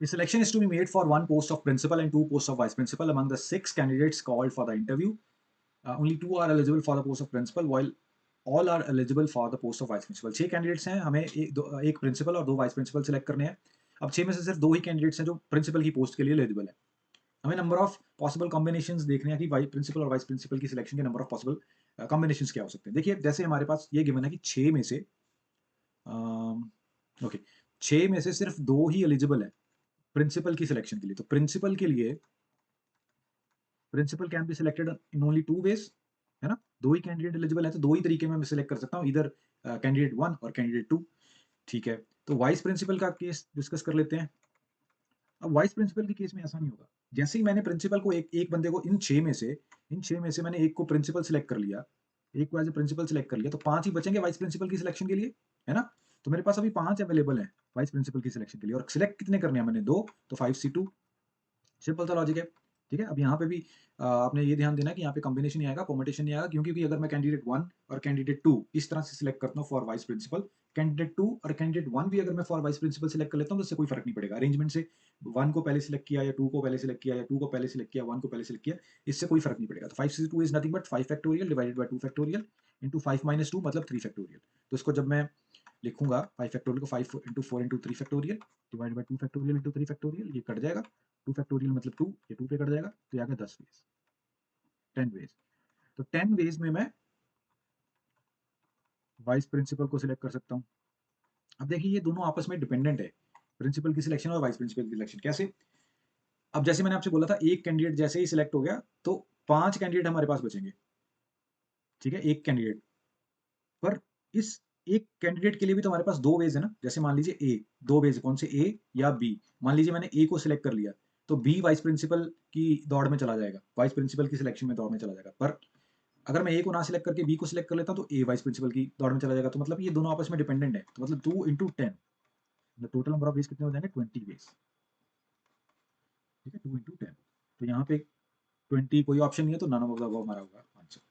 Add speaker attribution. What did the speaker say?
Speaker 1: The selection is to be made for one post of principal and two posts of vice principal among the 6 candidates called for the interview. Only 2 are eligible for the post of principal, while all are eligible for the post of vice principal. 6 candidates हैं, हमें एक principal और 2 vice principal select करने हैं. अब 6 में से सिर्फ 2 ही कैंडिडेट्स हैं जो प्रिंसिपल की पोस्ट के लिए एलिजिबल है. हमें नंबर ऑफ पॉसिबल कॉम्बिनेशंस देखने हैं कि वाइस प्रिंसिपल और वाइस प्रिंसिपल की सिलेक्शन के नंबर ऑफ पॉसिबल कॉम्बिनेशंस क्या हो सकते हैं. देखिए, जैसे हमारे पास ये गिवन है कि 6 में से ओके 6 में से सिर्फ 2 ही एलिजिबल है प्रिंसिपल की सिलेक्शन के लिए. तो प्रिंसिपल के लिए principal can be selected in only 2 ways, है ना. 2 ही कैंडिडेट एलिजिबल है, तो 2 ही तरीके में मैं सिलेक्ट कर सकता हूँ, इधर कैंडिडेट 1 और कैंडिडेट 2. ठीक है, तो वाइस प्रिंसिपल का केस डिस्कस कर लेते हैं. अब वाइस प्रिंसिपल के केस में ऐसा नहीं होगा. जैसे ही मैंने प्रिंसिपल को एक बंदे को इन 6 में से मैंने एक को प्रिंसिपल सिलेक्ट कर लिया, एक को एज ए प्रिंसिपल सिलेक्ट कर लिया, तो 5 ही बचेंगे वाइस प्रिंसिपल की सिलेक्शन के लिए, है ना. तो मेरे पास अभी 5 अवेलेबल हैं वाइस प्रिंसिपल की सिलेक्शन के लिए, और सिलेक्ट कितने करने हैं मैंने, 2, तो 5C2. सिंपल सा लॉजिक है. ठीक है, अब यहाँ पे भी आपने ये ध्यान देना कि यहाँ पे कॉम्बिनेशन नहीं आएगा, परमुटेशन नहीं आएगा, क्योंकि अगर मैं कैंडिडेट 1 और कैंडिडेट 2 इस तरह से सिलेक्ट करता हूँ फॉर वाइस प्रिंसिपल, कैंडिडेट 2 और कैंडिडेट 1 भी अगर मैं फॉर वाइस प्रिंसिपल सिलेक्ट कर लेता हूँ तो इससे कोई फर्क नहीं पड़ेगा. अरेंजमेंट से 1 को पहले सिलेक्ट किया या 2 को पहले सिलेक्ट किया या 2 को पहले सिलेक्ट किया 1 को पहले सिलेक्ट किया, इससे कोई फर्क नहीं पड़ेगा. तो 5C2 is nothing but 5 factorial divided by 2 factorial into 5 minus 2 मतलब 3 फैक्टोरियल. तो इसको जब मैं लिखूंगा 5 फैक्टोरियल को 5 into 4 into 3 factorial divide by 2 factorial into 3 factorial, ये कट जाएगा. 2 फैक्टोरियल मतलब 2, ये 2 पे कट जाएगा, तो ये आ गया 10 वेज, 10 वेज. तो 10 वेज में मैं वाइस प्रिंसिपल को सिलेक्ट कर सकता हूँ. अब देखिए, ये दोनों आपस में डिपेंडेंट है, प्रिंसिपल की सिलेक्शन और वाइस प्रिंसिपल की सिलेक्शन. कैसे? अब जैसे मैंने आपसे बोला था, एक कैंडिडेट जैसे ही सिलेक्ट हो गया तो 5 कैंडिडेट हमारे पास बचेंगे. ठीक है, एक कैंडिडेट पर इस एक कैंडिडेट के लिए भी तो हमारे पास 2 वेज है ना. जैसे मान लीजिए ए, 2 वेज कौन से, ए या बी. मान लीजिए मैंने ए को सिलेक्ट कर लिया, तो बी वाइस प्रिंसिपल की दौड़ में चला जाएगा, वाइस प्रिंसिपल की सिलेक्शन में दौड़ में चला जाएगा. पर अगर मैं ए को ना सिलेक्ट करके बी को सिलेक्ट कर लेता हूँ तो ए वाइस प्रिंसिपल की दौड़ में चला जाएगा. तो मतलब ये दोनों आपस में डिपेंडेंट है. तो मतलब 2 into 10, मतलब टोटल नंबर ऑफ वेज कितने हो जाएंगे, 20 वेज. ठीक है, 2 into 10. तो यहाँ पे 20 कोई ऑप्शन नहीं है, तो नन ऑफ द अबव हमारा होगा आंसर.